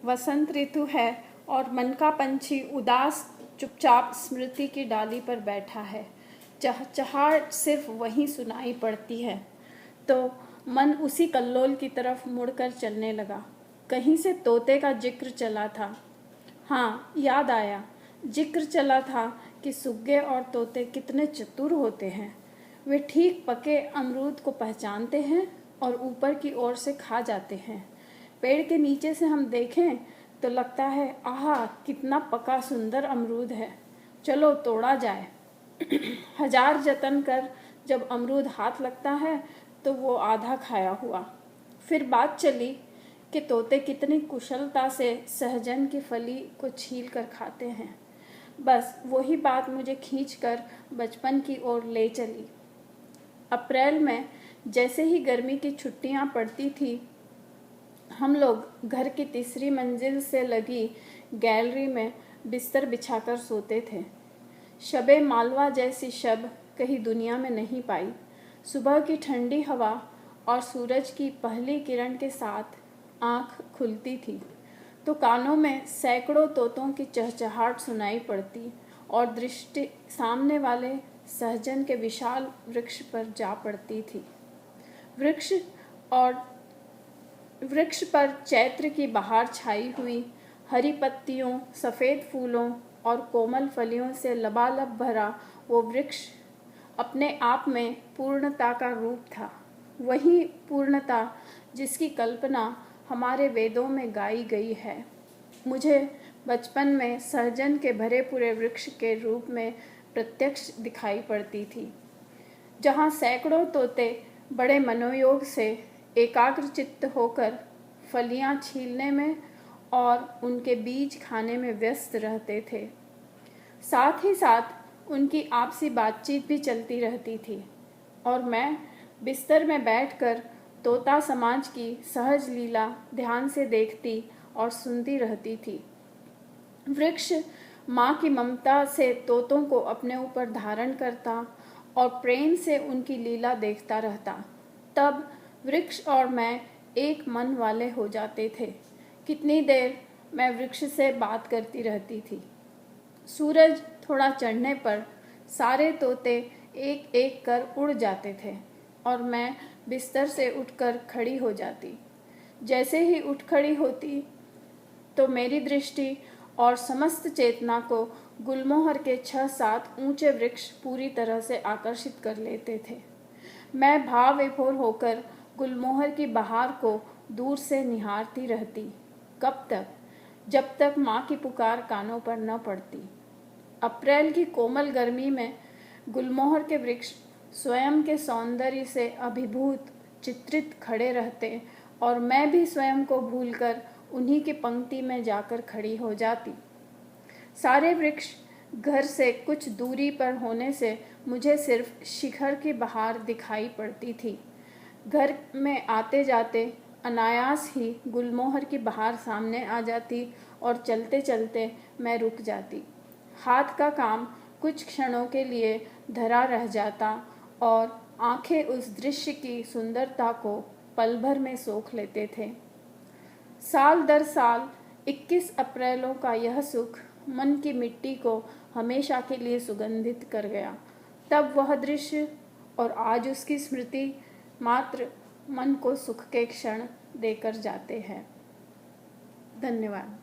वसंत ऋतु है और मन का पंछी उदास चुपचाप स्मृति की डाली पर बैठा है। चहचहाट सिर्फ वहीं सुनाई पड़ती है तो मन उसी कल्लोल की तरफ मुड़कर चलने लगा। कहीं से तोते का जिक्र चला था। हाँ, याद आया, जिक्र चला था कि सुग्गे और तोते कितने चतुर होते हैं। वे ठीक पके अमरूद को पहचानते हैं और ऊपर की ओर से खा जाते हैं। पेड़ के नीचे से हम देखें तो लगता है, आहा, कितना पका सुंदर अमरूद है, चलो तोड़ा जाए। हजार जतन कर जब अमरूद हाथ लगता है तो वो आधा खाया हुआ। फिर बात चली कि तोते कितनी कुशलता से सहजन की फली को छील कर खाते हैं। बस वही बात मुझे खींचकर बचपन की ओर ले चली। अप्रैल में जैसे ही गर्मी की छुट्टियां पड़ती थी, हम लोग घर की तीसरी मंजिल से लगी गैलरी में बिस्तर बिछाकर सोते थे। शबे मालवा जैसी शब कहीं दुनिया में नहीं पाई। सुबह की ठंडी हवा और सूरज की पहली किरण के साथ आँख खुलती थी तो कानों में सैकड़ों तोतों की चहचहाट सुनाई पड़ती और दृष्टि सामने वाले सहजन के विशाल वृक्ष पर जा पड़ती थी। वृक्ष पर चैत्र की बहार छाई हुई, हरी पत्तियों, सफ़ेद फूलों और कोमल फलियों से लबालब भरा वो वृक्ष अपने आप में पूर्णता का रूप था। वही पूर्णता जिसकी कल्पना हमारे वेदों में गाई गई है। मुझे बचपन में सहजन के भरे पूरे वृक्ष के रूप में प्रत्यक्ष दिखाई पड़ती थी, जहाँ सैकड़ों तोते बड़े मनोयोग से एकाग्र चित्त होकर फलियाँ छीलने में और उनके बीज खाने में व्यस्त रहते थे। साथ ही साथ उनकी आपसी बातचीत भी चलती रहती थी और मैं बिस्तर में बैठकर तोता समाज की सहज लीला ध्यान से देखती और सुनती रहती थी। वृक्ष माँ की ममता से तोतों को अपने ऊपर धारण करता और प्रेम से उनकी लीला देखता रहता। तब वृक्ष और मैं एक मन वाले हो जाते थे। कितनी देर मैं वृक्ष से बात करती रहती थी। सूरज थोड़ा चढ़ने पर सारे तोते एक एक कर उड़ जाते थे और मैं बिस्तर से उठकर खड़ी हो जाती। जैसे ही उठ खड़ी होती तो मेरी दृष्टि और समस्त चेतना को गुलमोहर के 6-7 ऊंचे वृक्ष पूरी तरह से आकर्षित कर लेते थे। मैं भाव विभोर होकर गुलमोहर की बहार को दूर से निहारती रहती। कब तक? जब तक माँ की पुकार कानों पर न पड़ती। अप्रैल की कोमल गर्मी में गुलमोहर के वृक्ष स्वयं के सौंदर्य से अभिभूत चित्रित खड़े रहते और मैं भी स्वयं को भूलकर उन्हीं की पंक्ति में जाकर खड़ी हो जाती। सारे वृक्ष घर से कुछ दूरी पर होने से मुझे सिर्फ शिखर की बहार दिखाई पड़ती थी। घर में आते जाते अनायास ही गुलमोहर की बहार सामने आ जाती और चलते चलते मैं रुक जाती। हाथ का काम कुछ क्षणों के लिए धरा रह जाता और आंखें उस दृश्य की सुंदरता को पल भर में सोख लेते थे। साल दर साल 21 अप्रैलों का यह सुख मन की मिट्टी को हमेशा के लिए सुगंधित कर गया। तब वह दृश्य और आज उसकी स्मृति मात्र मन को सुख के क्षण देकर जाते हैं। धन्यवाद।